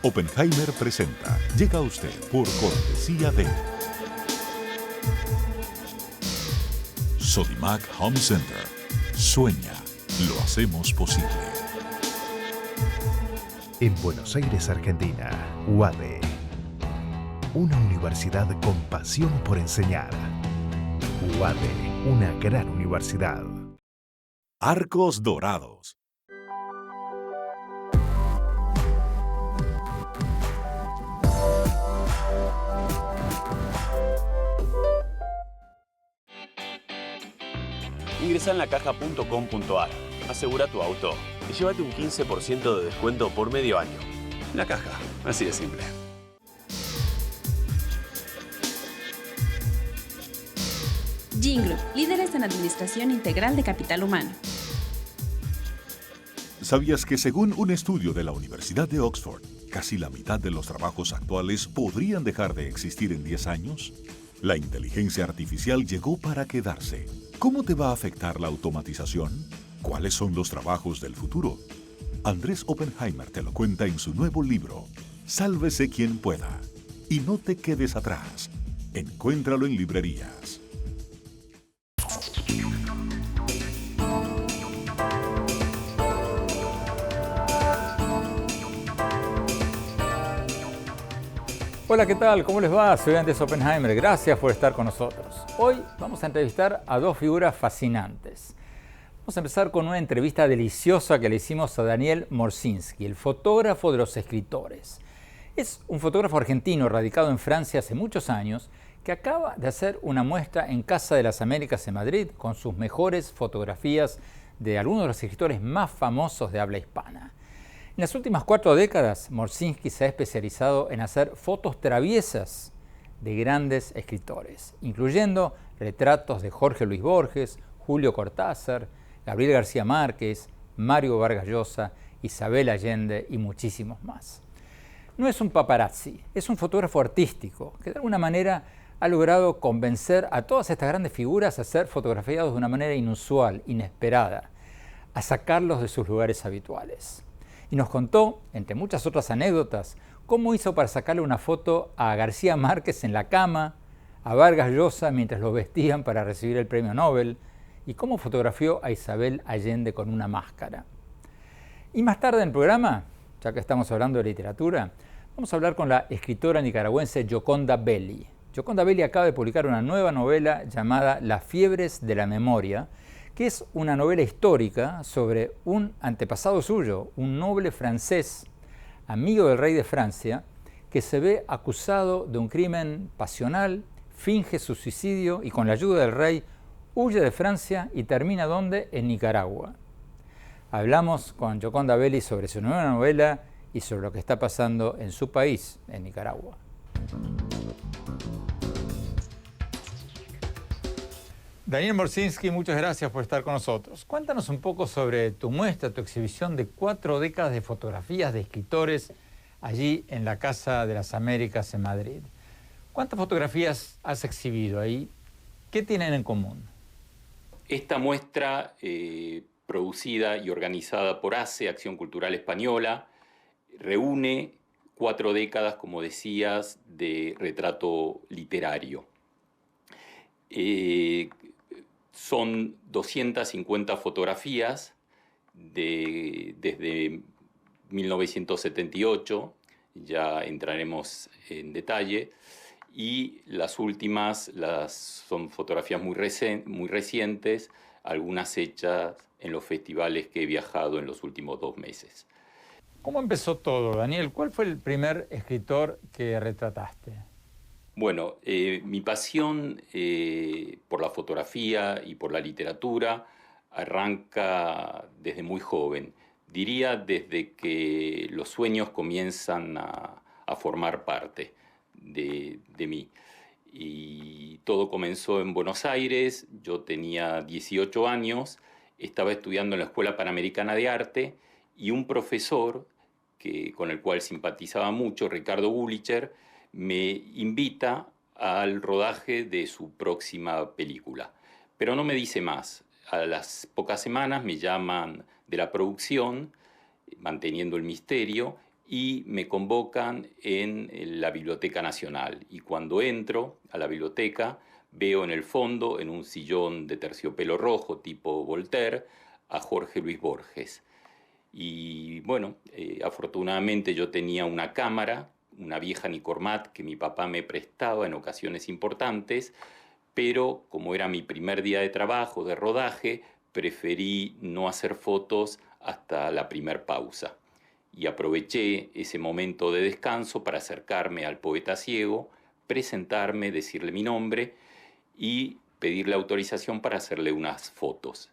Oppenheimer presenta. Llega a usted por cortesía de Sodimac Home Center. Sueña, lo hacemos posible. En Buenos Aires, Argentina, UADE. Una universidad con pasión por enseñar. UADE, una gran universidad. Arcos Dorados. Ingresa en lacaja.com.ar, asegura tu auto y llévate un 15% de descuento por medio año. La Caja, así de simple. Gin Group, líderes en administración integral de capital humano. ¿Sabías que según un estudio de la Universidad de Oxford, casi la mitad de los trabajos actuales podrían dejar de existir en 10 años? La inteligencia artificial llegó para quedarse. ¿Cómo te va a afectar la automatización? ¿Cuáles son los trabajos del futuro? Andrés Oppenheimer te lo cuenta en su nuevo libro, Sálvese quien pueda. Y no te quedes atrás. Encuéntralo en librerías. Hola, ¿qué tal? ¿Cómo les va? Soy Andrés Oppenheimer. Gracias por estar con nosotros. Hoy vamos a entrevistar a dos figuras fascinantes. Vamos a empezar con una entrevista deliciosa que le hicimos a Daniel Morszynski, el fotógrafo de los escritores. Es un fotógrafo argentino radicado en Francia hace muchos años que acaba de hacer una muestra en Casa de las Américas en Madrid con sus mejores fotografías de algunos de los escritores más famosos de habla hispana. En las últimas 4 décadas, Morszynski se ha especializado en hacer fotos traviesas de grandes escritores, incluyendo retratos de Jorge Luis Borges, Julio Cortázar, Gabriel García Márquez, Mario Vargas Llosa, Isabel Allende y muchísimos más. No es un paparazzi, es un fotógrafo artístico que de alguna manera ha logrado convencer a todas estas grandes figuras a ser fotografiados de una manera inusual, inesperada, a sacarlos de sus lugares habituales. Y nos contó, entre muchas otras anécdotas, cómo hizo para sacarle una foto a García Márquez en la cama, a Vargas Llosa mientras lo vestían para recibir el premio Nobel, y cómo fotografió a Isabel Allende con una máscara. Y más tarde en el programa, ya que estamos hablando de literatura, vamos a hablar con la escritora nicaragüense Gioconda Belli. Gioconda Belli acaba de publicar una nueva novela llamada Las fiebres de la memoria, que es una novela histórica sobre un antepasado suyo, un noble francés, amigo del rey de Francia, que se ve acusado de un crimen pasional, finge su suicidio y con la ayuda del rey huye de Francia y termina ¿dónde? En Nicaragua. Hablamos con Gioconda Belli sobre su nueva novela y sobre lo que está pasando en su país, en Nicaragua. Daniel Morszynski, muchas gracias por estar con nosotros. Cuéntanos un poco sobre tu muestra, tu exhibición de 4 décadas de fotografías de escritores allí en la Casa de las Américas en Madrid. ¿Cuántas fotografías has exhibido ahí? ¿Qué tienen en común? Esta muestra, producida y organizada por ACE, Acción Cultural Española, reúne 4 décadas, como decías, de retrato literario. Son 250 fotografías desde 1978, ya entraremos en detalle, y las últimas son fotografías muy recientes, algunas hechas en los festivales que he viajado en los últimos 2 meses. ¿Cómo empezó todo, Daniel? ¿Cuál fue el primer escritor que retrataste? Bueno, mi pasión por la fotografía y por la literatura arranca desde muy joven. Diría desde que los sueños comienzan a formar parte de mí. Y todo comenzó en Buenos Aires. Yo tenía 18 años, estaba estudiando en la Escuela Panamericana de Arte y un profesor con el cual simpatizaba mucho, Ricardo Gullicher, me invita al rodaje de su próxima película. Pero no me dice más. A las pocas semanas me llaman de la producción, manteniendo el misterio, y me convocan en la Biblioteca Nacional. Y cuando entro a la biblioteca, veo en el fondo, en un sillón de terciopelo rojo tipo Voltaire, a Jorge Luis Borges. Y bueno, afortunadamente yo tenía una cámara, una vieja Nicormat que mi papá me prestaba en ocasiones importantes, pero como era mi primer día de trabajo, de rodaje, preferí no hacer fotos hasta la primer pausa. Y aproveché ese momento de descanso para acercarme al poeta ciego, presentarme, decirle mi nombre y pedirle autorización para hacerle unas fotos.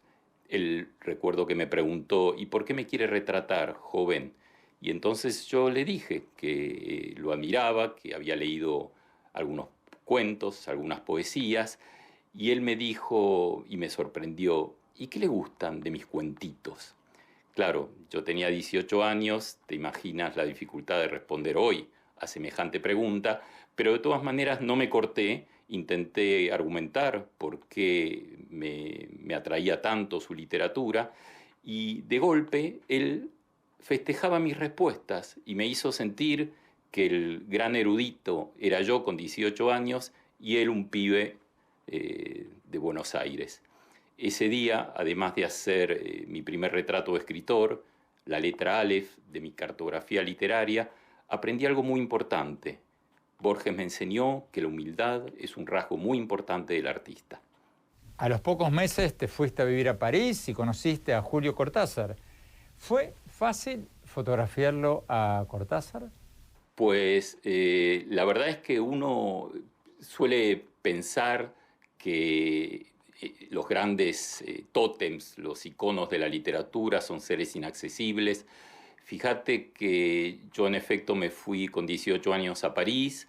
Él, recuerdo que me preguntó, ¿y por qué me quiere retratar, joven? Y entonces yo le dije que lo admiraba, que había leído algunos cuentos, algunas poesías, y él me dijo, y me sorprendió, ¿y qué le gustan de mis cuentitos? Claro, yo tenía 18 años, te imaginas la dificultad de responder hoy a semejante pregunta, pero de todas maneras no me corté, intenté argumentar por qué me atraía tanto su literatura, y de golpe él festejaba mis respuestas y me hizo sentir que el gran erudito era yo con 18 años y él un pibe de Buenos Aires. Ese día, además de hacer mi primer retrato de escritor, la letra Aleph de mi cartografía literaria, aprendí algo muy importante. Borges me enseñó que la humildad es un rasgo muy importante del artista. A los pocos meses te fuiste a vivir a París y conociste a Julio Cortázar. ¿Fue fácil fotografiarlo a Cortázar? Pues la verdad es que uno suele pensar que los grandes tótems, los iconos de la literatura son seres inaccesibles. Fíjate que yo en efecto me fui con 18 años a París.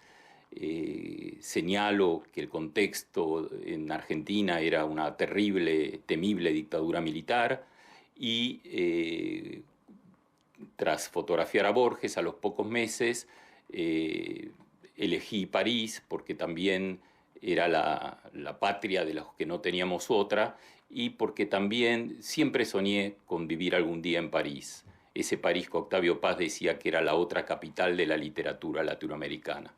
Señalo que el contexto en Argentina era una terrible, temible dictadura militar y tras fotografiar a Borges a los pocos meses elegí París porque también era la patria de los que no teníamos otra y porque también siempre soñé con vivir algún día en París. Ese París que Octavio Paz decía que era la otra capital de la literatura latinoamericana.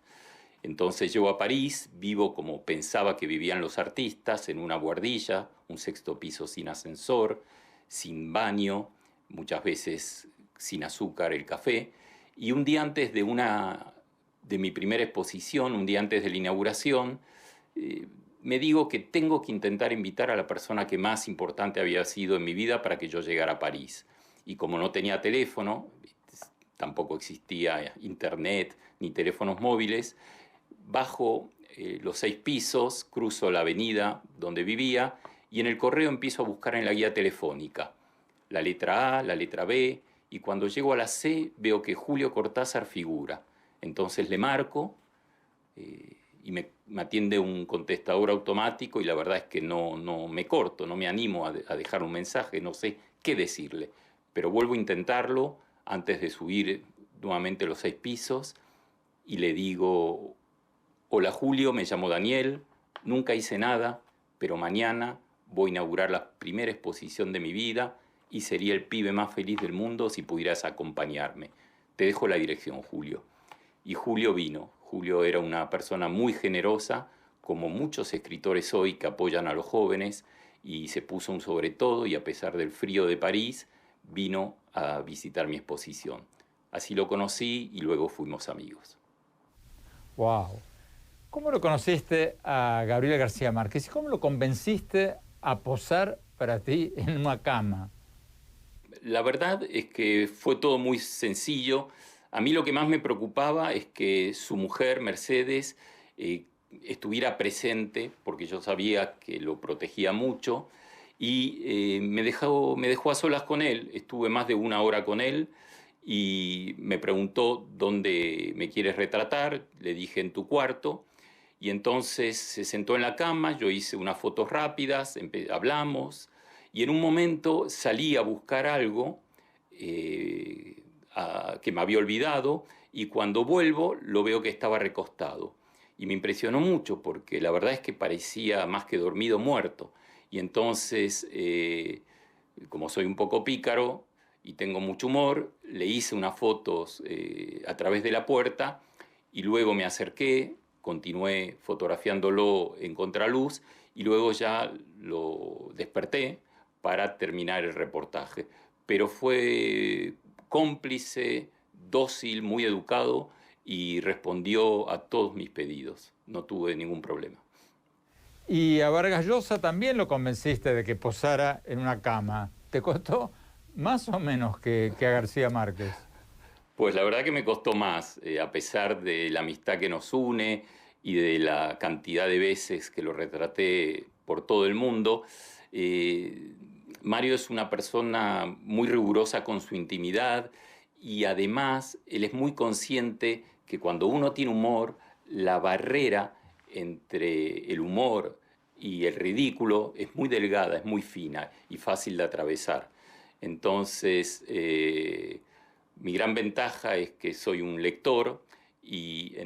Entonces llego a París, vivo como pensaba que vivían los artistas, en una buhardilla, un sexto piso sin ascensor, sin baño, muchas veces sin azúcar el café. Y un día antes de mi primera exposición, un día antes de la inauguración, me digo que tengo que intentar invitar a la persona que más importante había sido en mi vida para que yo llegara a París. Y como no tenía teléfono, tampoco existía internet ni teléfonos móviles, bajo los 6 pisos, cruzo la avenida donde vivía y en el correo empiezo a buscar en la guía telefónica la letra A, la letra B, y cuando llego a la C veo que Julio Cortázar figura. Entonces le marco y me atiende un contestador automático y la verdad es que no me corto, no me animo a dejar un mensaje, no sé qué decirle. Pero vuelvo a intentarlo antes de subir nuevamente los 6 pisos y le digo: hola Julio, me llamo Daniel, nunca hice nada, pero mañana voy a inaugurar la primera exposición de mi vida y sería el pibe más feliz del mundo si pudieras acompañarme. Te dejo la dirección, Julio. Y Julio vino. Julio era una persona muy generosa, como muchos escritores hoy que apoyan a los jóvenes, y se puso un sobre todo y a pesar del frío de París, vino a visitar mi exposición. Así lo conocí y luego fuimos amigos. ¡Wow! ¿Cómo lo conociste a Gabriel García Márquez y cómo lo convenciste a posar para ti en una cama? La verdad es que fue todo muy sencillo. A mí lo que más me preocupaba es que su mujer, Mercedes, estuviera presente, porque yo sabía que lo protegía mucho, y me dejó a solas con él. Estuve más de 1 hora con él y me preguntó dónde me quieres retratar. Le dije en tu cuarto. Y entonces se sentó en la cama, yo hice unas fotos rápidas, hablamos, y en un momento salí a buscar algo que me había olvidado, y cuando vuelvo lo veo que estaba recostado. Y me impresionó mucho porque la verdad es que parecía más que dormido, muerto. Y entonces, como soy un poco pícaro, y tengo mucho humor, le hice unas fotos a través de la puerta y luego me acerqué, continué fotografiándolo en contraluz y luego ya lo desperté para terminar el reportaje. Pero fue cómplice, dócil, muy educado y respondió a todos mis pedidos. No tuve ningún problema. Y a Vargas Llosa también lo convenciste de que posara en una cama. ¿Te costó más o menos que a García Márquez? Pues la verdad que me costó más, a pesar de la amistad que nos une y de la cantidad de veces que lo retraté por todo el mundo. Mario es una persona muy rigurosa con su intimidad y además él es muy consciente que cuando uno tiene humor, la barrera entre el humor y el ridículo es muy delgada, es muy fina y fácil de atravesar. Entonces, mi gran ventaja es que soy un lector y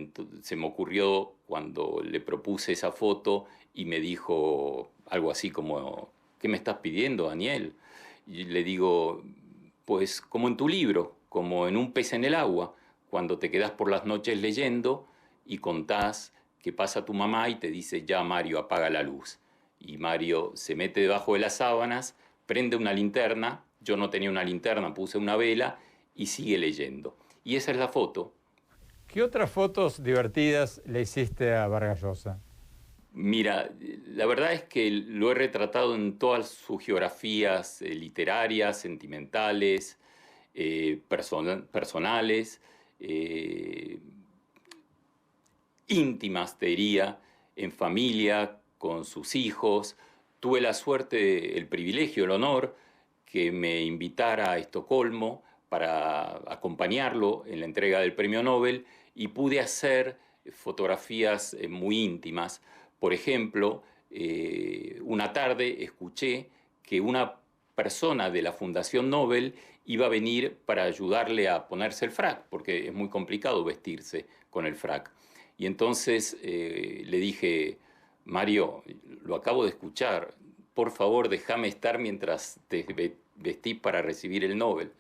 se me ocurrió cuando le propuse esa foto y me dijo algo así como, ¿qué me estás pidiendo, Daniel? Y le digo, pues como en tu libro, como en Un pez en el agua, cuando te quedás por las noches leyendo y contás que pasa tu mamá y te dice, ya Mario, apaga la luz. Y Mario se mete debajo de las sábanas, prende una linterna, yo no tenía una linterna, puse una vela y sigue leyendo. Y esa es la foto. ¿Qué otras fotos divertidas le hiciste a Vargas Llosa? Mira, la verdad es que lo he retratado en todas sus geografías literarias, sentimentales, personales, íntimas, te diría, en familia, con sus hijos. Tuve la suerte, el privilegio, el honor que me invitara a Estocolmo para acompañarlo en la entrega del Premio Nobel y pude hacer fotografías muy íntimas. Por ejemplo, una tarde escuché que una persona de la Fundación Nobel iba a venir para ayudarle a ponerse el frac, porque es muy complicado vestirse con el frac. Y entonces le dije, Mario, lo acabo de escuchar, por favor déjame estar mientras te vestí para recibir el Nobel.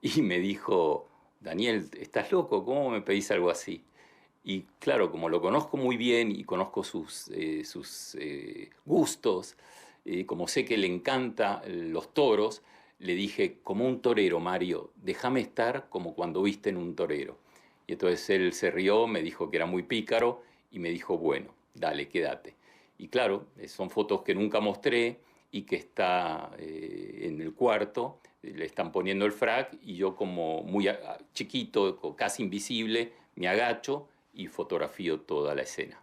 Y me dijo, Daniel, ¿estás loco? ¿Cómo me pedís algo así? Y claro, como lo conozco muy bien y conozco sus gustos, como sé que le encantan los toros, le dije, como un torero, Mario, déjame estar como cuando viste en un torero. Y entonces él se rió, me dijo que era muy pícaro y me dijo, bueno, dale, quédate. Y claro, son fotos que nunca mostré y que está en el cuarto, le están poniendo el frac y yo como muy chiquito, casi invisible, me agacho y fotografío toda la escena.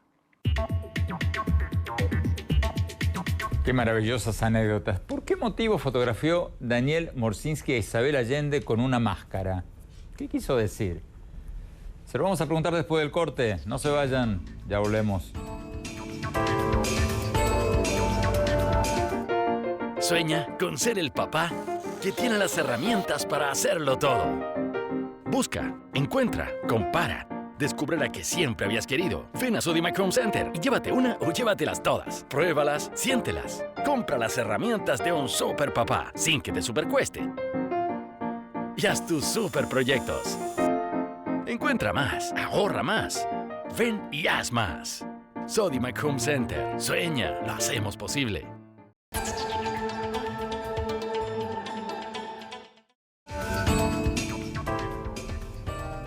Qué maravillosas anécdotas. ¿Por qué motivo fotografió Daniel Morszynski a Isabel Allende con una máscara? ¿Qué quiso decir? Se lo vamos a preguntar después del corte. No se vayan, ya volvemos. Sueña con ser el papá que tiene las herramientas para hacerlo todo. Busca, encuentra, compara. Descubre la que siempre habías querido. Ven a Sodimac Home Center y llévate una o llévatelas todas. Pruébalas, siéntelas. Compra las herramientas de un super papá sin que te supercueste. Y haz tus super proyectos. Encuentra más, ahorra más. Ven y haz más. Sodimac Home Center. Sueña, lo hacemos posible.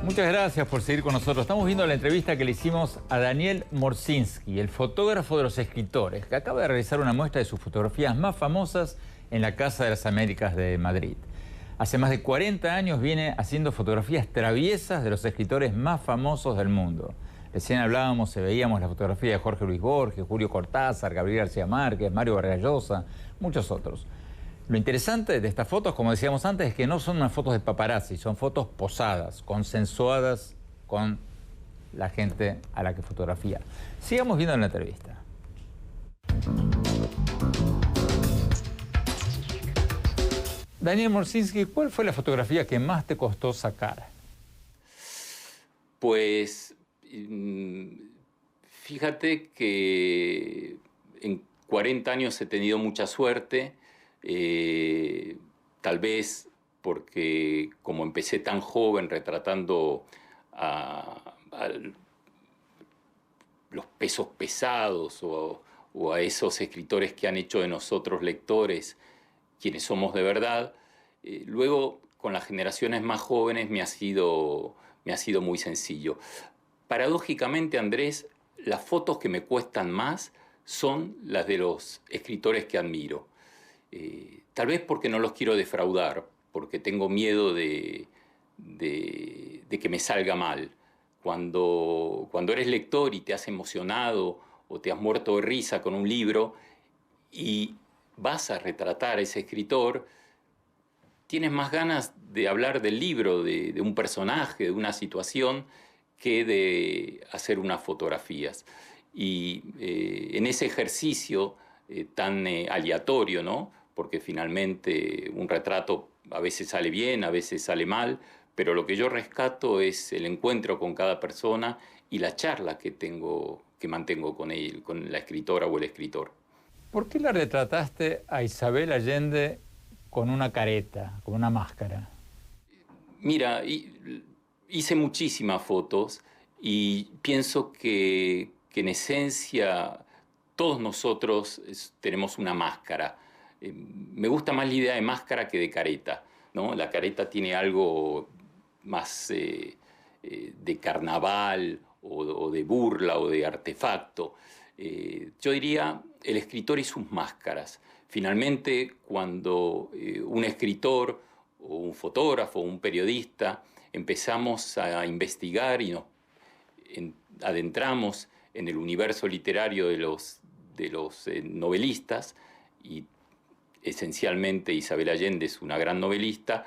Muchas gracias por seguir con nosotros. Estamos viendo la entrevista que le hicimos a Daniel Morszynski, el fotógrafo de los escritores, que acaba de realizar una muestra de sus fotografías más famosas en la Casa de las Américas de Madrid. Hace más de 40 años viene haciendo fotografías traviesas de los escritores más famosos del mundo. Recién hablábamos, veíamos la fotografía de Jorge Luis Borges, Julio Cortázar, Gabriel García Márquez, Mario Vargas Llosa, muchos otros. Lo interesante de estas fotos, como decíamos antes, es que no son unas fotos de paparazzi, son fotos posadas, consensuadas con la gente a la que fotografía. Sigamos viendo la entrevista. Daniel Morszynski, ¿cuál fue la fotografía que más te costó sacar? Pues fíjate que en 40 años he tenido mucha suerte. Tal vez porque como empecé tan joven retratando a los pesos pesados o a esos escritores que han hecho de nosotros lectores quienes somos de verdad, luego con las generaciones más jóvenes me ha sido muy sencillo. Paradójicamente, Andrés, las fotos que me cuestan más son las de los escritores que admiro. Tal vez porque no los quiero defraudar, porque tengo miedo de que me salga mal. Cuando eres lector y te has emocionado o te has muerto de risa con un libro y vas a retratar a ese escritor, tienes más ganas de hablar del libro, de un personaje, de una situación, que de hacer unas fotografías. Y en ese ejercicio tan aleatorio, ¿no? Porque finalmente un retrato a veces sale bien, a veces sale mal, pero lo que yo rescato es el encuentro con cada persona y la charla que mantengo con él, con la escritora o el escritor. ¿Por qué la retrataste a Isabel Allende con una careta, con una máscara? Mira, hice muchísimas fotos y pienso que en esencia todos nosotros tenemos una máscara. Me gusta más la idea de máscara que de careta, ¿no? La careta tiene algo más de carnaval o de burla o de artefacto. Yo diría el escritor y sus máscaras. Finalmente, cuando un escritor o un fotógrafo o un periodista empezamos a investigar y nos adentramos en el universo literario de los novelistas, y esencialmente Isabel Allende es una gran novelista,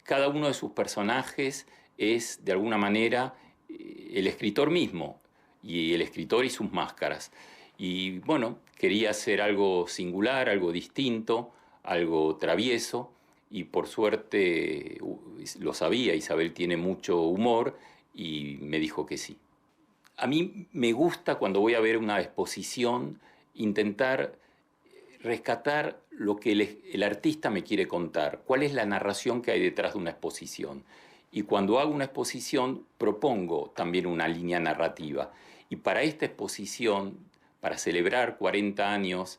cada uno de sus personajes es de alguna manera el escritor mismo, y el escritor y sus máscaras. Y bueno, quería hacer algo singular, algo distinto, algo travieso, y por suerte lo sabía, Isabel tiene mucho humor y me dijo que sí. A mí me gusta, cuando voy a ver una exposición, intentar rescatar lo que el artista me quiere contar, cuál es la narración que hay detrás de una exposición. Y cuando hago una exposición propongo también una línea narrativa. Y para esta exposición, para celebrar 40 años,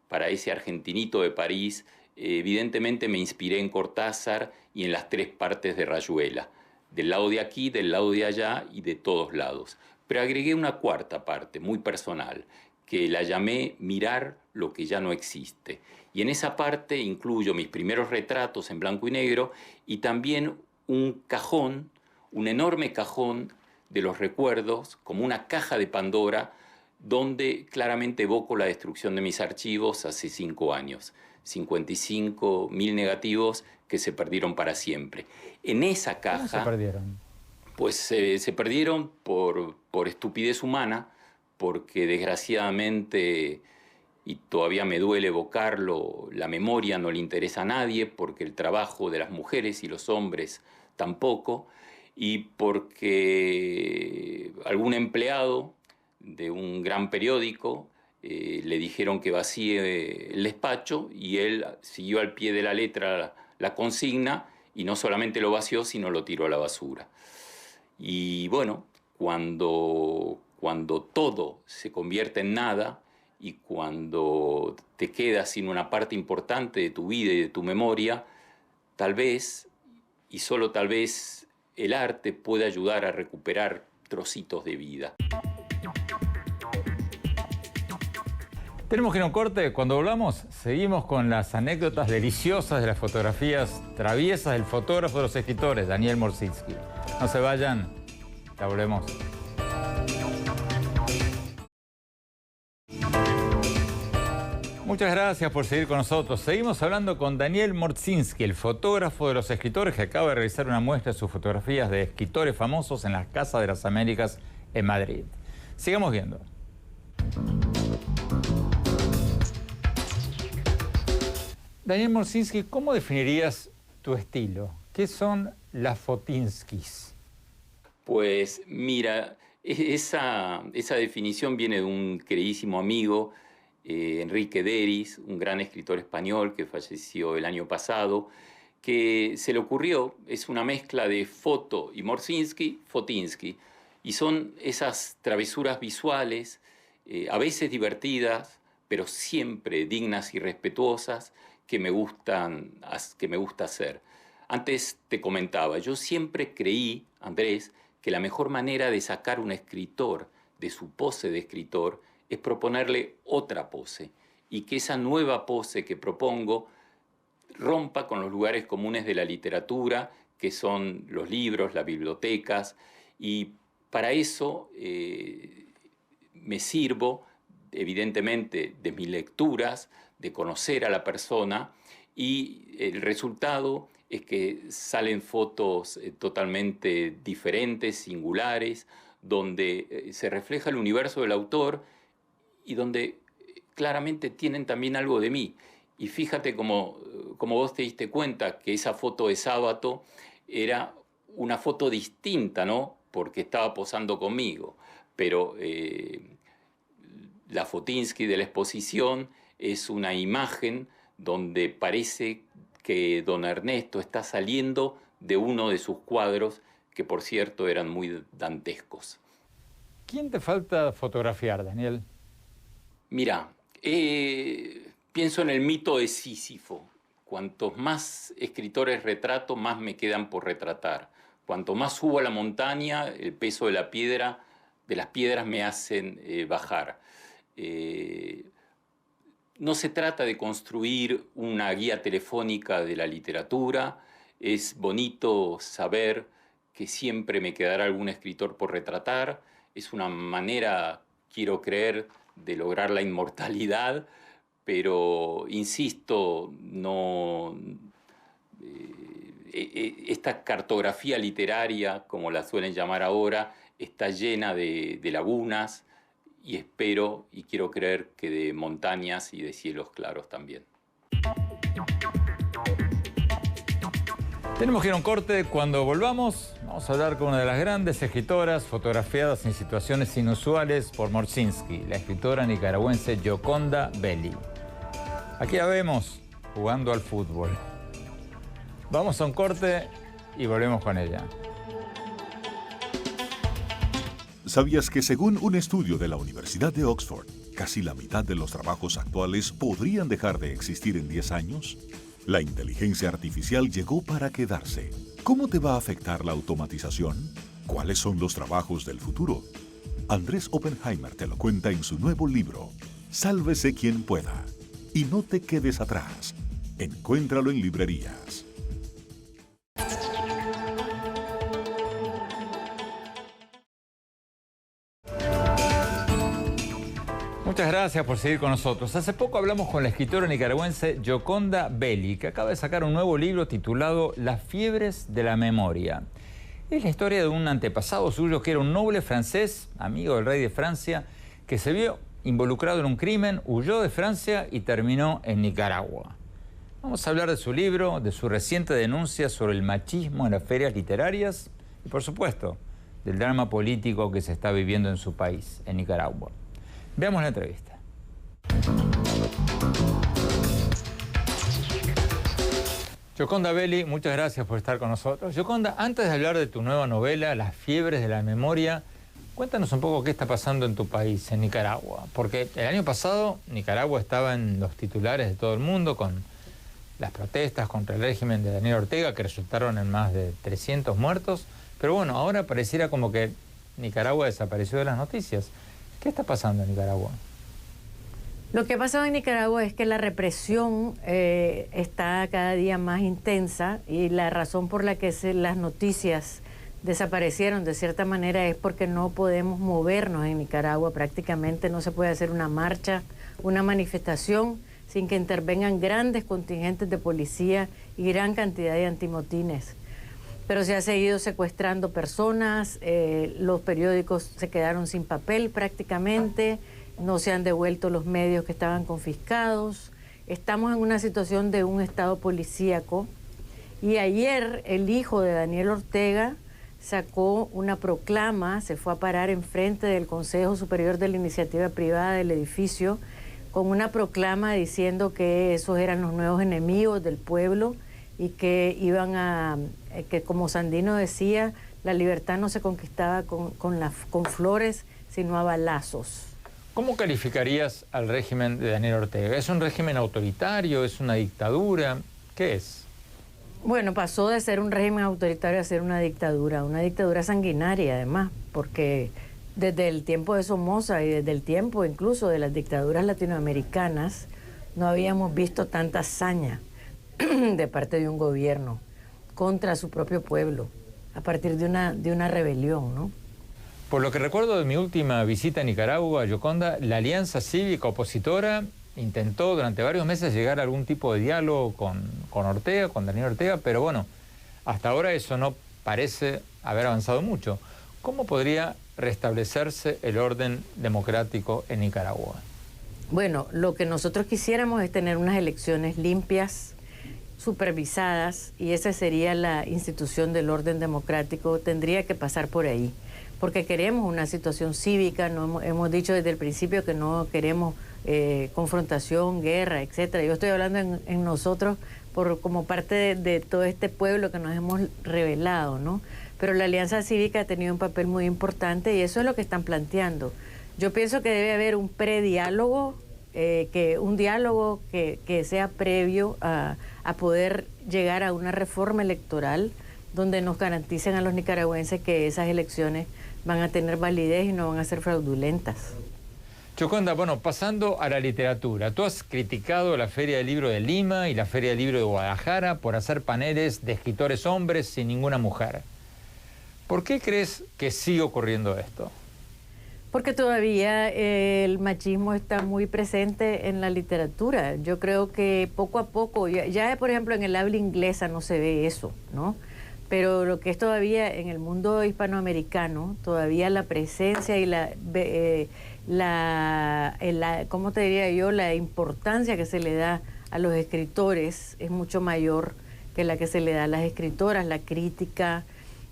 para ese argentinito de París, evidentemente me inspiré en Cortázar y en las tres partes de Rayuela, del lado de aquí, del lado de allá y de todos lados. Pero agregué una cuarta parte, muy personal, que la llamé Mirar lo que ya no existe. Y en esa parte incluyo mis primeros retratos en blanco y negro y también un cajón, un enorme cajón de los recuerdos, como una caja de Pandora, donde claramente evoco la destrucción de mis archivos hace 5 años. 55.000 negativos que se perdieron para siempre. En esa caja... ¿Cómo se perdieron? Pues se perdieron por estupidez humana, porque desgraciadamente, y todavía me duele evocarlo, la memoria no le interesa a nadie, porque el trabajo de las mujeres y los hombres tampoco, y porque algún empleado de un gran periódico le dijeron que vacíe el despacho y él siguió al pie de la letra la consigna y no solamente lo vació, sino lo tiró a la basura. Y bueno, cuando todo se convierte en nada y cuando te quedas sin una parte importante de tu vida y de tu memoria, tal vez, y solo tal vez, el arte puede ayudar a recuperar trocitos de vida. Tenemos que ir a un corte. Cuando volvamos, seguimos con las anécdotas deliciosas de las fotografías traviesas del fotógrafo de los escritores, Daniel Morsinski. No se vayan, ya volvemos. Muchas gracias por seguir con nosotros. Seguimos hablando con Daniel Morsinski, el fotógrafo de los escritores, que acaba de realizar una muestra de sus fotografías de escritores famosos en la Casa de las Américas en Madrid. Sigamos viendo. Daniel Morsinski, ¿cómo definirías tu estilo? ¿Qué son las fotinskis? Pues mira, esa definición viene de un queridísimo amigo, Enrique Deris, un gran escritor español que falleció el año pasado, que se le ocurrió, es una mezcla de foto y Fotinsky, y son esas travesuras visuales, a veces divertidas, pero siempre dignas y respetuosas, que me gusta hacer. Antes te comentaba, yo siempre creí, Andrés, que la mejor manera de sacar a un escritor de su pose de escritor es proponerle otra pose, y que esa nueva pose que propongo rompa con los lugares comunes de la literatura, que son los libros, las bibliotecas, y para eso me sirvo, evidentemente, de mis lecturas, de conocer a la persona, y el resultado es que salen fotos totalmente diferentes, singulares, donde se refleja el universo del autor y donde claramente tienen también algo de mí. Y fíjate como vos te diste cuenta que esa foto de Sábato era una foto distinta, ¿no? Porque estaba posando conmigo. Pero la Fotinsky de la exposición es una imagen donde parece que don Ernesto está saliendo de uno de sus cuadros, que por cierto eran muy dantescos. ¿Quién te falta fotografiar, Daniel? Mira, pienso en el mito de Sísifo. Cuantos más escritores retrato, más me quedan por retratar. Cuanto más subo a la montaña, el peso de las piedras me hacen bajar. No se trata de construir una guía telefónica de la literatura. Es bonito saber que siempre me quedará algún escritor por retratar. Es una manera, quiero creer, de lograr la inmortalidad, pero insisto, esta cartografía literaria, como la suelen llamar ahora, está llena de lagunas, y espero y quiero creer que de montañas y de cielos claros también. Tenemos que ir a un corte. Cuando volvamos, vamos a hablar con una de las grandes escritoras fotografiadas en situaciones inusuales por Morzynski, la escritora nicaragüense Gioconda Belli. Aquí la vemos jugando al fútbol. Vamos a un corte y volvemos con ella. ¿Sabías que según un estudio de la Universidad de Oxford, casi la mitad de los trabajos actuales podrían dejar de existir en 10 años? La inteligencia artificial llegó para quedarse. ¿Cómo te va a afectar la automatización? ¿Cuáles son los trabajos del futuro? Andrés Oppenheimer te lo cuenta en su nuevo libro, Sálvese quien pueda. Y no te quedes atrás. Encuéntralo en librerías. Muchas gracias por seguir con nosotros. Hace poco hablamos con la escritora nicaragüense Gioconda Belli, que acaba de sacar un nuevo libro titulado Las fiebres de la memoria. Es la historia de un antepasado suyo que era un noble francés, amigo del rey de Francia, que se vio involucrado en un crimen, huyó de Francia y terminó en Nicaragua. Vamos a hablar de su libro, de su reciente denuncia sobre el machismo en las ferias literarias y, por supuesto, del drama político que se está viviendo en su país, en Nicaragua. Veamos la entrevista. Gioconda Belli, muchas gracias por estar con nosotros. Gioconda, antes de hablar de tu nueva novela, Las fiebres de la memoria, cuéntanos un poco qué está pasando en tu país, en Nicaragua. Porque el año pasado Nicaragua estaba en los titulares de todo el mundo con las protestas contra el régimen de Daniel Ortega, que resultaron en más de 300 muertos. Pero bueno, ahora pareciera como que Nicaragua desapareció de las noticias. ¿Qué está pasando en Nicaragua? Lo que ha pasado en Nicaragua es que la represión está cada día más intensa y la razón por la que las noticias desaparecieron de cierta manera es porque no podemos movernos en Nicaragua. Prácticamente no se puede hacer una marcha, una manifestación sin que intervengan grandes contingentes de policía y gran cantidad de antimotines. Pero se ha seguido secuestrando personas, los periódicos se quedaron sin papel prácticamente, no se han devuelto los medios que estaban confiscados. Estamos en una situación de un estado policíaco y ayer el hijo de Daniel Ortega sacó una proclama, se fue a parar enfrente del Consejo Superior de la Iniciativa Privada del edificio con una proclama diciendo que esos eran los nuevos enemigos del pueblo, y que iban a, que como Sandino decía, la libertad no se conquistaba con flores, sino a balazos. ¿Cómo calificarías al régimen de Daniel Ortega? ¿Es un régimen autoritario? ¿Es una dictadura? ¿Qué es? Bueno, pasó de ser un régimen autoritario a ser una dictadura sanguinaria además, porque desde el tiempo de Somoza y desde el tiempo incluso de las dictaduras latinoamericanas no habíamos visto tanta hazaña de parte de un gobierno contra su propio pueblo a partir de una rebelión, ¿no? Por lo que recuerdo de mi última visita a Nicaragua, Gioconda, la Alianza Cívica Opositora intentó durante varios meses llegar a algún tipo de diálogo con Ortega, con Daniel Ortega, pero bueno, hasta ahora eso no parece haber avanzado mucho. ¿Cómo podría restablecerse el orden democrático en Nicaragua? Bueno, lo que nosotros quisiéramos es tener unas elecciones limpias, supervisadas, y esa sería la institución del orden democrático, tendría que pasar por ahí, porque queremos una situación cívica, no hemos dicho desde el principio que no queremos confrontación, guerra, etcétera. Yo estoy hablando en nosotros como parte de todo este pueblo que nos hemos rebelado, ¿no? Pero la Alianza Cívica ha tenido un papel muy importante y eso es lo que están planteando. Yo pienso que debe haber un prediálogo, un diálogo que sea previo a poder llegar a una reforma electoral donde nos garanticen a los nicaragüenses que esas elecciones van a tener validez y no van a ser fraudulentas. Gioconda, bueno, pasando a la literatura, tú has criticado la Feria del Libro de Lima y la Feria del Libro de Guadalajara por hacer paneles de escritores hombres sin ninguna mujer. ¿Por qué crees que sigue ocurriendo esto? Porque todavía el machismo está muy presente en la literatura. Yo creo que poco a poco, ya por ejemplo en el habla inglesa no se ve eso, ¿no? Pero lo que es todavía en el mundo hispanoamericano, todavía la presencia y ¿cómo te diría yo? La importancia que se le da a los escritores es mucho mayor que la que se le da a las escritoras. La crítica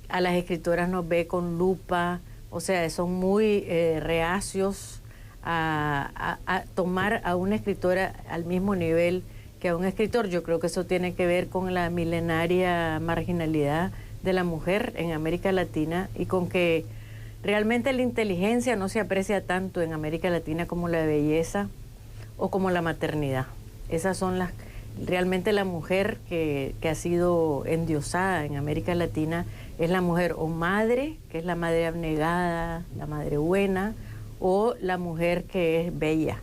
a las escritoras nos ve con lupa, o sea, son muy reacios a tomar a una escritora al mismo nivel que a un escritor. Yo creo que eso tiene que ver con la milenaria marginalidad de la mujer en América Latina y con que realmente la inteligencia no se aprecia tanto en América Latina como la belleza o como la maternidad. Esas son realmente la mujer que ha sido endiosada en América Latina es la mujer o madre, que es la madre abnegada, la madre buena, o la mujer que es bella.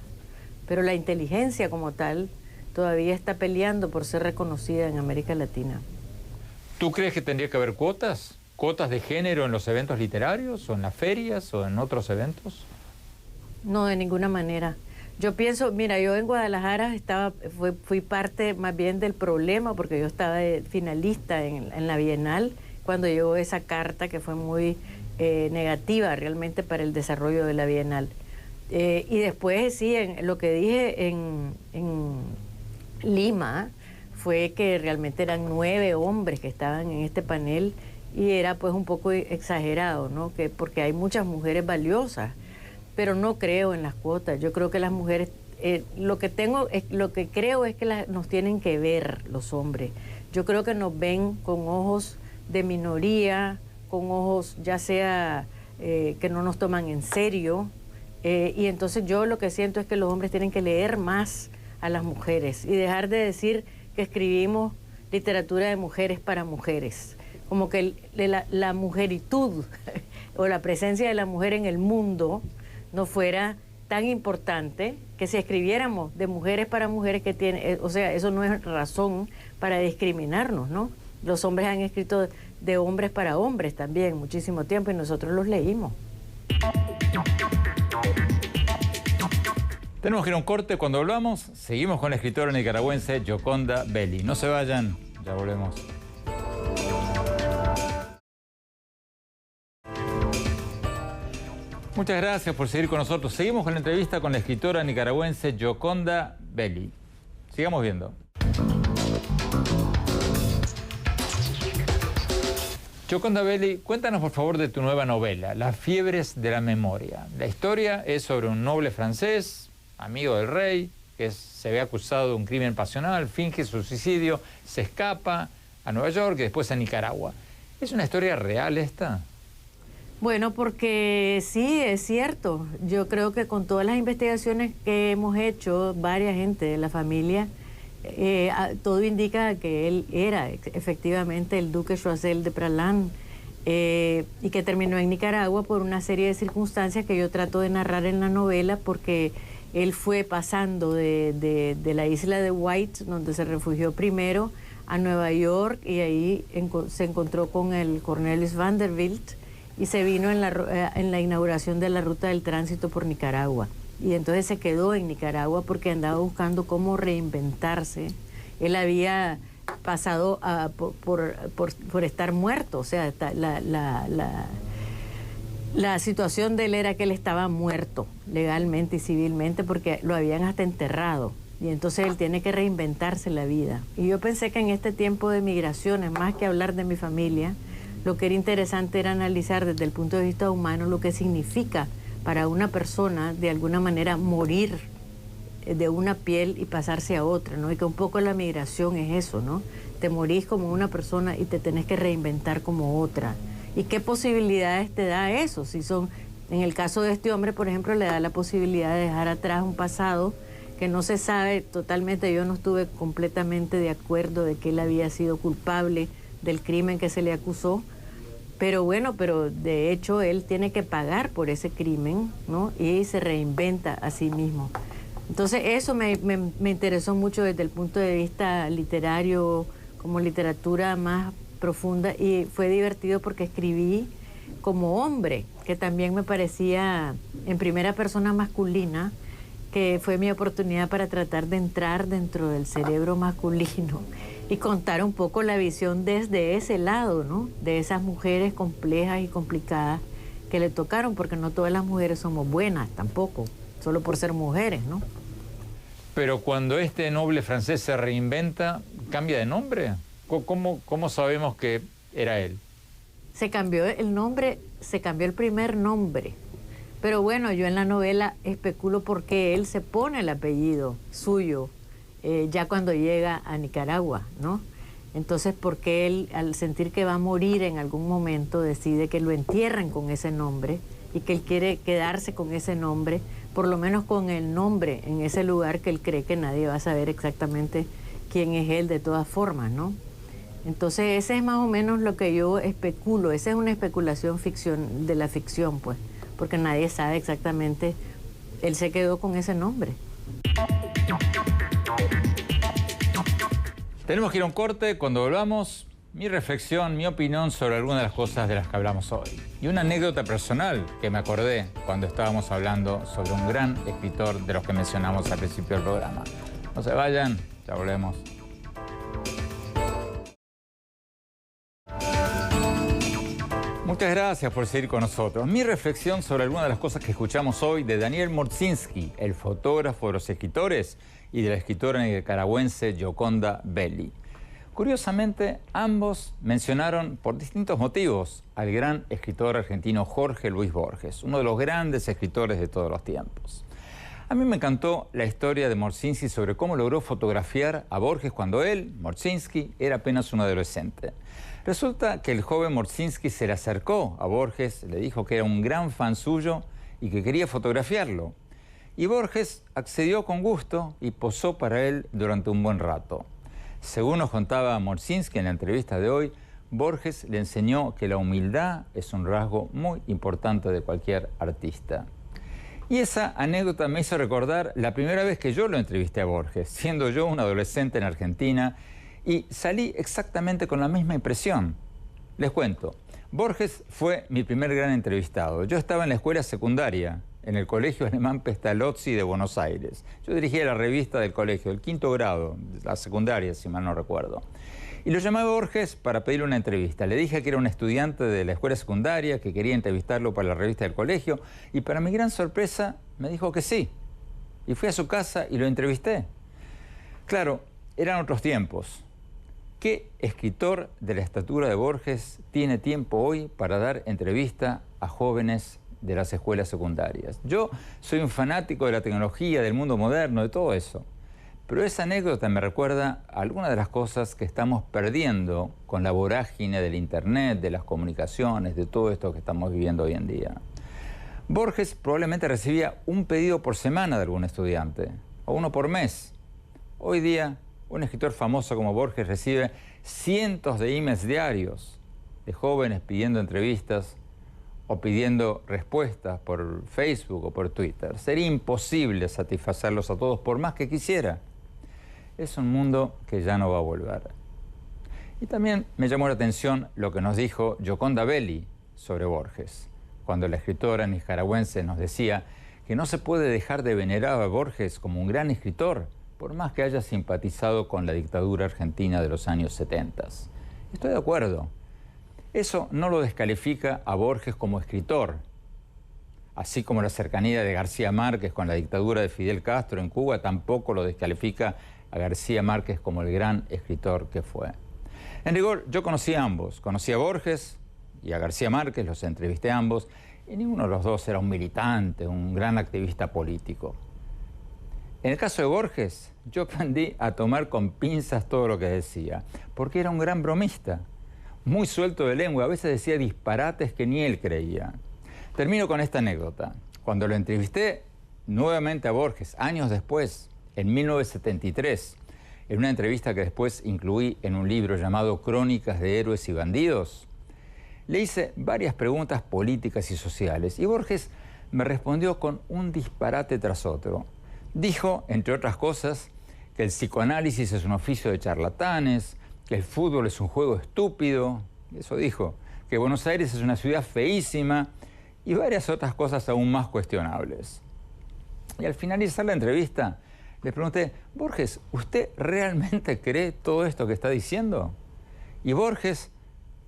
Pero la inteligencia como tal todavía está peleando por ser reconocida en América Latina. ¿Tú crees que tendría que haber cuotas? ¿Cuotas de género en los eventos literarios o en las ferias o en otros eventos? No, de ninguna manera. Yo pienso, mira, yo en Guadalajara fui parte más bien del problema porque yo estaba de finalista en la Bienal cuando llegó esa carta que fue muy negativa realmente para el desarrollo de la Bienal. Y después sí, lo que dije en Lima fue que realmente eran 9 hombres que estaban en este panel y era pues un poco exagerado, ¿no? Porque hay muchas mujeres valiosas, pero no creo en las cuotas. Yo creo que las mujeres, lo que creo es que nos tienen que ver los hombres. Yo creo que nos ven con ojos de minoría, con ojos ya sea que no nos toman en serio, y entonces yo lo que siento es que los hombres tienen que leer más a las mujeres y dejar de decir que escribimos literatura de mujeres para mujeres, como que la mujeritud o la presencia de la mujer en el mundo no fuera tan importante que si escribiéramos de mujeres para mujeres que tienen, o sea, eso no es razón para discriminarnos, ¿no? Los hombres han escrito de hombres para hombres también muchísimo tiempo y nosotros los leímos. Tenemos que ir a un corte. Cuando volvamos, seguimos con la escritora nicaragüense Gioconda Belli. No se vayan, ya volvemos. Muchas gracias por seguir con nosotros. Seguimos con la entrevista con la escritora nicaragüense Gioconda Belli. Sigamos viendo. Gioconda Belli, cuéntanos por favor de tu nueva novela, Las fiebres de la memoria. La historia es sobre un noble francés, amigo del rey, que se ve acusado de un crimen pasional, finge su suicidio, se escapa a Nueva York y después a Nicaragua. ¿Es una historia real esta? Bueno, porque sí, es cierto. Yo creo que con todas las investigaciones que hemos hecho, varias gente de la familia, todo indica que él era efectivamente el duque Choiseul de Praslin, y que terminó en Nicaragua por una serie de circunstancias que yo trato de narrar en la novela, porque él fue pasando de la isla de White, donde se refugió primero, a Nueva York, y ahí se encontró con el Cornelius Vanderbilt y se vino en la inauguración de la ruta del tránsito por Nicaragua. Y entonces se quedó en Nicaragua porque andaba buscando cómo reinventarse. Él había pasado por estar muerto, o sea, la situación de él era que él estaba muerto legalmente y civilmente porque lo habían hasta enterrado. Y entonces él tiene que reinventarse la vida. Y yo pensé que en este tiempo de migraciones, más que hablar de mi familia, lo que era interesante era analizar desde el punto de vista humano lo que significa para una persona, de alguna manera, morir de una piel y pasarse a otra, ¿no? Y que un poco la migración es eso, ¿no? Te morís como una persona y te tenés que reinventar como otra. ¿Y qué posibilidades te da eso? Si son, en el caso de este hombre, por ejemplo, le da la posibilidad de dejar atrás un pasado que no se sabe totalmente. Yo no estuve completamente de acuerdo de que él había sido culpable del crimen que se le acusó, pero bueno, pero de hecho él tiene que pagar por ese crimen, ¿no? Y se reinventa a sí mismo. Entonces eso me interesó mucho desde el punto de vista literario, como literatura más profunda, y fue divertido porque escribí como hombre, que también me parecía en primera persona masculina, que fue mi oportunidad para tratar de entrar dentro del cerebro masculino y contar un poco la visión desde ese lado, ¿no? De esas mujeres complejas y complicadas que le tocaron, porque no todas las mujeres somos buenas tampoco, solo por ser mujeres, ¿no? Pero cuando este noble francés se reinventa, ¿cambia de nombre? ¿Cómo sabemos que era él? Se cambió el nombre, se cambió el primer nombre. Pero bueno, yo en la novela especulo por qué él se pone el apellido suyo ya cuando llega a Nicaragua, ¿no? Entonces, ¿por qué él, al sentir que va a morir en algún momento, decide que lo entierren con ese nombre y que él quiere quedarse con ese nombre, por lo menos con el nombre en ese lugar que él cree que nadie va a saber exactamente quién es él de todas formas, ¿no? Entonces, ese es más o menos lo que yo especulo. Esa es una especulación de la ficción, pues, porque nadie sabe exactamente. Él se quedó con ese nombre. Tenemos que ir a un corte. Cuando volvamos, mi reflexión, mi opinión sobre algunas de las cosas de las que hablamos hoy. Y una anécdota personal que me acordé cuando estábamos hablando sobre un gran escritor de los que mencionamos al principio del programa. No se vayan, ya volvemos. Muchas gracias por seguir con nosotros. Mi reflexión sobre algunas de las cosas que escuchamos hoy de Daniel Morszynski, el fotógrafo de los escritores, y de la escritora nicaragüense Gioconda Belli. Curiosamente, ambos mencionaron por distintos motivos al gran escritor argentino Jorge Luis Borges, uno de los grandes escritores de todos los tiempos. A mí me encantó la historia de Morszynski sobre cómo logró fotografiar a Borges cuando él, Morszynski, era apenas un adolescente. Resulta que el joven Morszynski se le acercó a Borges, le dijo que era un gran fan suyo y que quería fotografiarlo. Y Borges accedió con gusto y posó para él durante un buen rato. Según nos contaba Morszynski en la entrevista de hoy, Borges le enseñó que la humildad es un rasgo muy importante de cualquier artista. Y esa anécdota me hizo recordar la primera vez que yo lo entrevisté a Borges, siendo yo un adolescente en Argentina, y salí exactamente con la misma impresión. Les cuento, Borges fue mi primer gran entrevistado. Yo estaba en la escuela secundaria, en el Colegio Alemán Pestalozzi de Buenos Aires. Yo dirigía la revista del colegio, el 5º grado, la secundaria, si mal no recuerdo. Y lo llamé a Borges para pedirle una entrevista. Le dije que era un estudiante de la escuela secundaria, que quería entrevistarlo para la revista del colegio, y para mi gran sorpresa me dijo que sí. Y fui a su casa y lo entrevisté. Claro, eran otros tiempos. ¿Qué escritor de la estatura de Borges tiene tiempo hoy para dar entrevista a jóvenes de las escuelas secundarias. Yo soy un fanático de la tecnología, del mundo moderno, de todo eso. Pero esa anécdota me recuerda a algunas de las cosas que estamos perdiendo con la vorágine del Internet, de las comunicaciones, de todo esto que estamos viviendo hoy en día. Borges probablemente recibía un pedido por semana de algún estudiante, o uno por mes. Hoy día, un escritor famoso como Borges recibe cientos de emails diarios de jóvenes pidiendo entrevistas o pidiendo respuestas por Facebook o por Twitter. Sería imposible satisfacerlos a todos por más que quisiera. Es un mundo que ya no va a volver. Y también me llamó la atención lo que nos dijo Gioconda Belli sobre Borges, cuando la escritora nicaragüense nos decía que no se puede dejar de venerar a Borges como un gran escritor, por más que haya simpatizado con la dictadura argentina de los años 70. Estoy de acuerdo. Eso no lo descalifica a Borges como escritor, así como la cercanía de García Márquez con la dictadura de Fidel Castro en Cuba tampoco lo descalifica a García Márquez como el gran escritor que fue. En rigor, yo conocí a ambos. Conocí a Borges y a García Márquez, los entrevisté a ambos, y ninguno de los dos era un militante, un gran activista político. En el caso de Borges, yo aprendí a tomar con pinzas todo lo que decía, porque era un gran bromista, muy suelto de lengua, a veces decía disparates que ni él creía. Termino con esta anécdota. Cuando lo entrevisté nuevamente a Borges, años después, en 1973, en una entrevista que después incluí en un libro llamado Crónicas de Héroes y Bandidos, le hice varias preguntas políticas y sociales, y Borges me respondió con un disparate tras otro. Dijo, entre otras cosas, que el psicoanálisis es un oficio de charlatanes, que el fútbol es un juego estúpido, eso dijo, que Buenos Aires es una ciudad feísima y varias otras cosas aún más cuestionables. Y al finalizar la entrevista, le pregunté, Borges, ¿usted realmente cree todo esto que está diciendo? Y Borges,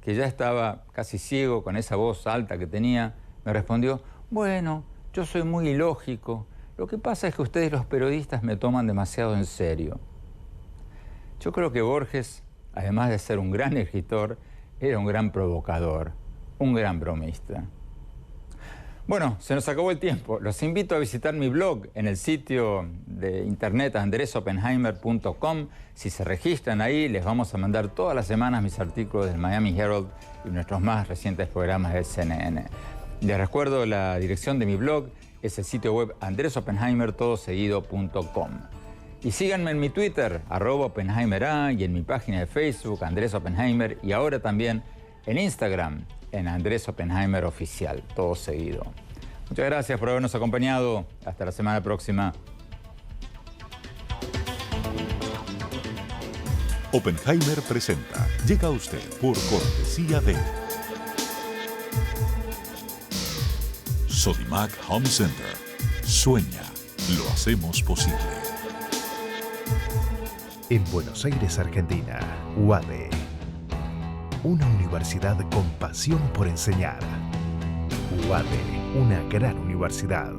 que ya estaba casi ciego con esa voz alta que tenía, me respondió, bueno, yo soy muy ilógico. Lo que pasa es que ustedes los periodistas me toman demasiado en serio. Yo creo que Borges, además de ser un gran escritor, era un gran provocador, un gran bromista. Bueno, se nos acabó el tiempo. Los invito a visitar mi blog en el sitio de internet andresopenheimer.com. Si se registran ahí, les vamos a mandar todas las semanas mis artículos del Miami Herald y nuestros más recientes programas del CNN. Les recuerdo la dirección de mi blog, es el sitio web andresopenheimer.com. Y síganme en mi Twitter, @OpenheimerA, y en mi página de Facebook, Andrés Oppenheimer, y ahora también en Instagram, en Andrés Oppenheimer Oficial, todo seguido. Muchas gracias por habernos acompañado. Hasta la semana próxima. Oppenheimer presenta. Llega a usted por cortesía de Sodimac Home Center. Sueña, lo hacemos posible. En Buenos Aires, Argentina, UADE. Una universidad con pasión por enseñar. UADE, una gran universidad.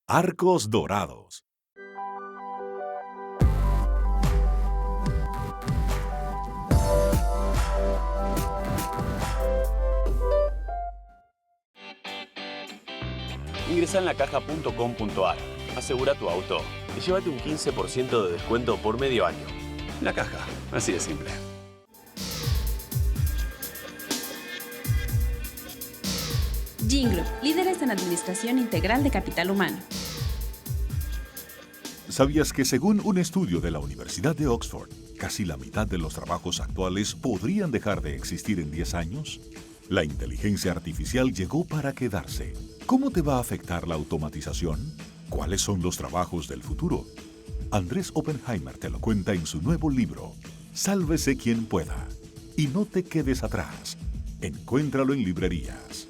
Arcos Dorados. Ingresa en lacaja.com.ar, asegura tu auto y llévate un 15% de descuento por medio año. La Caja, así de simple. Gingroup, líderes en administración integral de capital humano. ¿Sabías que según un estudio de la Universidad de Oxford, casi la mitad de los trabajos actuales podrían dejar de existir en 10 años? La inteligencia artificial llegó para quedarse. ¿Cómo te va a afectar la automatización? ¿Cuáles son los trabajos del futuro? Andrés Oppenheimer te lo cuenta en su nuevo libro, Sálvese quien pueda. Y no te quedes atrás. Encuéntralo en librerías.